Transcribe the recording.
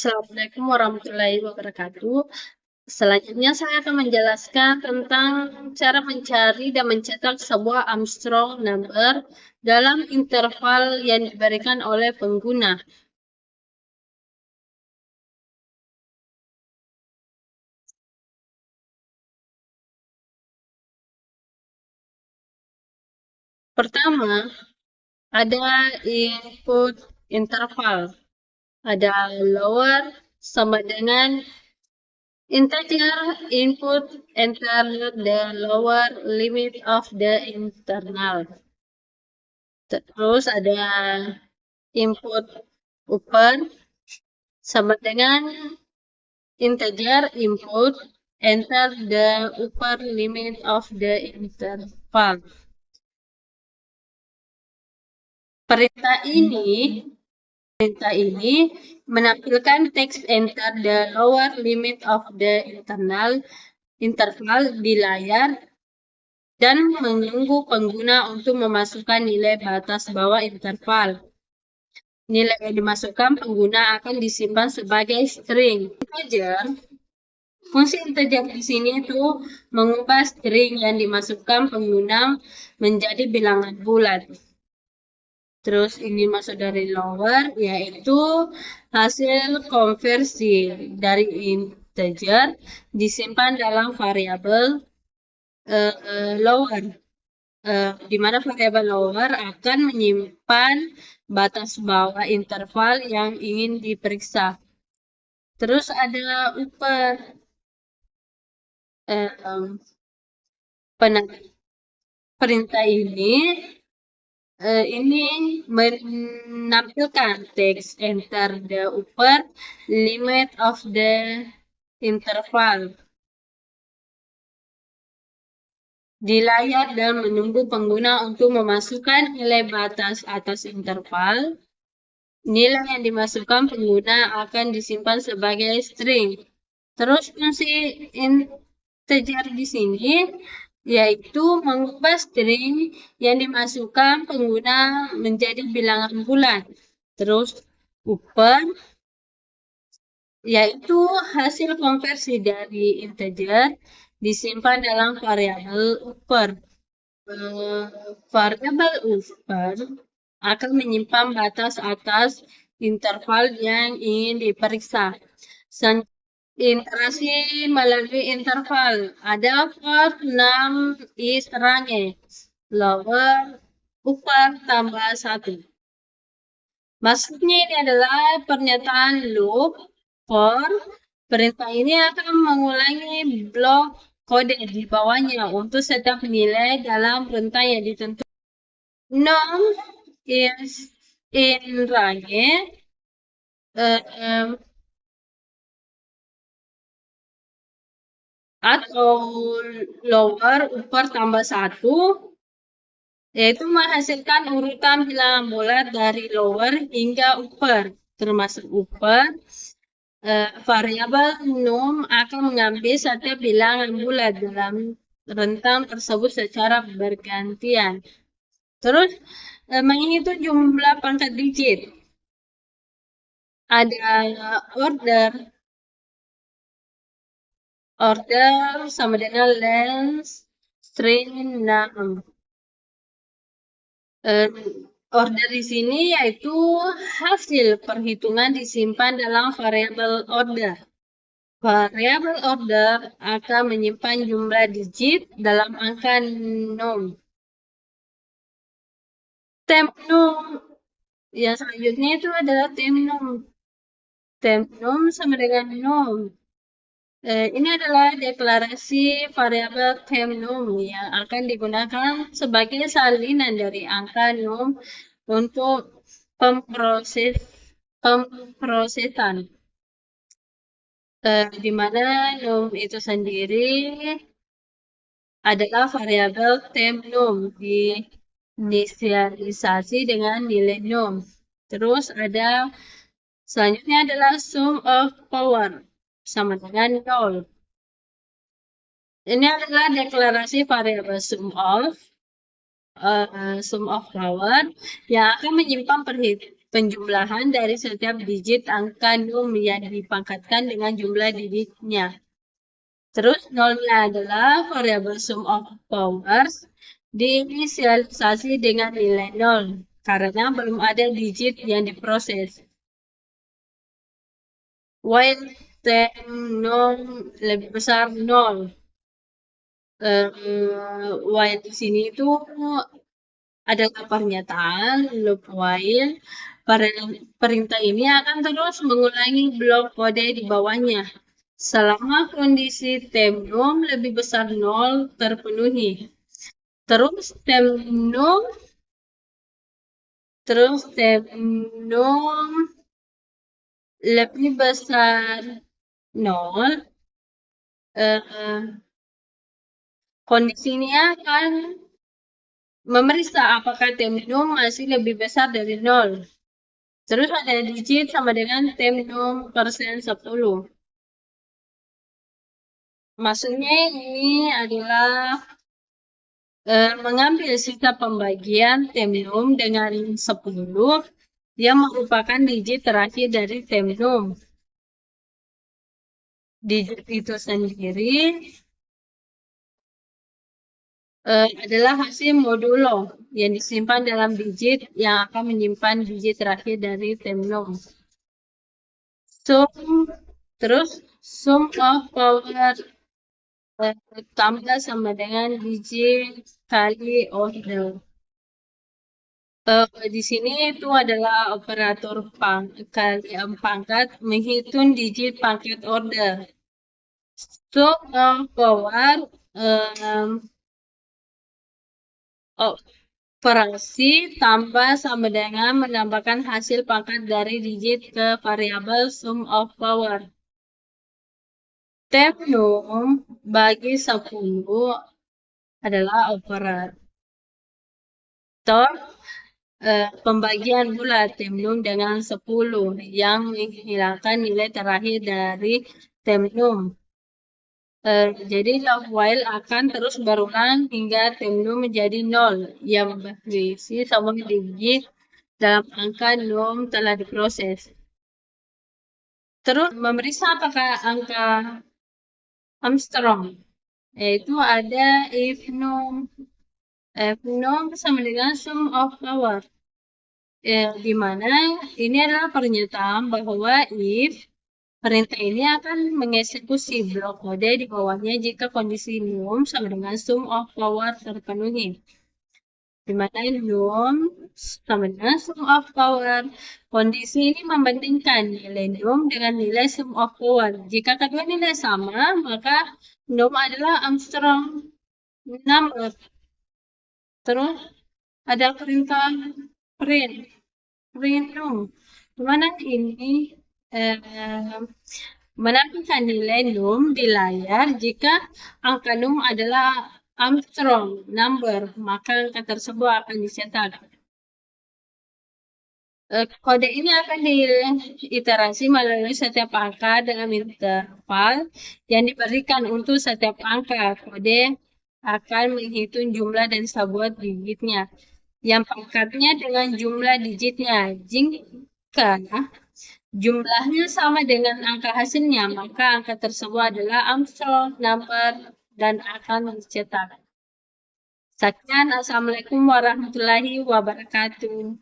Assalamualaikum warahmatullahi wabarakatuh. Selanjutnya saya akan menjelaskan tentang cara mencari dan mencetak sebuah Armstrong number dalam interval yang diberikan oleh pengguna. Pertama, ada input interval. Ada lower sama dengan integer input enter the lower limit of the internal. Terus ada input upper sama dengan integer input enter the upper limit of the interval. Perintah ini menampilkan text enter the lower limit of the interval di layar dan menunggu pengguna untuk memasukkan nilai batas bawah interval. Nilai yang dimasukkan pengguna akan disimpan sebagai string. Fungsi integer di sini itu mengubah string yang dimasukkan pengguna menjadi bilangan bulat. Terus ini masuk dari lower, yaitu hasil konversi dari integer disimpan dalam variabel lower. Di mana variabel lower akan menyimpan batas bawah interval yang ingin diperiksa. Terus ada upper. Perintah ini menampilkan text enter the upper limit of the interval di layar dan menunggu pengguna untuk memasukkan nilai batas atas interval. Nilai yang dimasukkan pengguna akan disimpan sebagai string. Terus fungsi integer di sini yaitu mengubah string yang dimasukkan pengguna menjadi bilangan bulat. Terus upper yaitu hasil konversi dari integer disimpan dalam variabel upper. Variabel upper akan menyimpan batas atas interval yang ingin diperiksa. Interaksi melalui interval. Ada for 6 is range. Lower, upper, tambah 1. Maksudnya ini adalah pernyataan loop for. Perintah ini akan mengulangi blok kode di bawahnya untuk setiap nilai dalam rentang yang ditentukan. Num is in range. Atau lower, upper, tambah 1, yaitu menghasilkan urutan bilangan bulat dari lower hingga upper. Termasuk upper, variabel num akan mengambil setiap bilangan bulat dalam rentang tersebut secara bergantian. Terus, menghitung jumlah pangkat digit. Ada order sama dengan length string num. Order di sini yaitu hasil perhitungan disimpan dalam variabel order. Variabel order akan menyimpan jumlah digit dalam angka num. Temp num yang selanjutnya itu adalah temp num. Temp num sama dengan num. Ini adalah deklarasi variabel temp num yang akan digunakan sebagai salinan dari angka num untuk pemrosesan. Di mana num itu sendiri adalah variabel temp num diinisialisasi dengan nilai num. Terus ada selanjutnya adalah sum of power sama dengan 0. Ini adalah deklarasi variabel sum of power yang akan menyimpan penjumlahan dari setiap digit angka num yang dipangkatkan dengan jumlah digitnya. Terus nolnya adalah variabel sum of powers diinisialisasi dengan nilai 0 karena belum ada digit yang diproses. While tem num lebih besar 0. While di sini itu ada pernyataan loop while. Perintah ini akan terus mengulangi blok kode di bawahnya selama kondisi temnum lebih besar 0 terpenuhi. Terus temnum lebih besar 0. Kondisi ini akan memeriksa apakah temnum masih lebih besar dari 0. Terus ada digit sama dengan temnum persen 10. Maksudnya ini adalah mengambil sisa pembagian temnum dengan 10 yang merupakan digit terakhir dari temnum. Digit itu sendiri adalah hasil modulo yang disimpan dalam digit yang akan menyimpan digit terakhir dari temnum. Sum of power tambah sama dengan digit kali order. Di sini itu adalah operator pangkat menghitung digit pangkat order. Sum of power operasi tambah sama dengan menambahkan hasil pangkat dari digit ke variabel sum of power. Temnum bagi 10 adalah operator pembagian bulat temnum dengan 10 yang menghilangkan nilai terakhir dari temnum. Jadi loop while akan terus berulang hingga temnum menjadi 0 yang berisi semua digit dalam angka num telah diproses. Terus memeriksa apakah angka Armstrong, yaitu ada if num sama dengan sum of power. Di mana ini adalah pernyataan bahwa if perintah ini akan mengeksekusi blok kode di bawahnya jika kondisi num sama dengan sum of power terpenuhi. Di mana num sama dengan sum of power. Kondisi ini membandingkan nilai num dengan nilai sum of power. Jika kedua nilai sama, maka num adalah Armstrong number. Terus ada perintah print num. Di mana ini menampilkan nilai num di layar jika angka num adalah Armstrong number, maka angka tersebut akan dicetak. Kode ini akan diiterasi melalui setiap angka dalam interval yang diberikan untuk setiap angka. Kode akan menghitung jumlah dan sebuah digitnya yang pangkatnya dengan jumlah digitnya. Jika jumlahnya sama dengan angka hasilnya, maka angka tersebut adalah Armstrong number dan akan dicetak. Sekian, Assalamualaikum warahmatullahi wabarakatuh.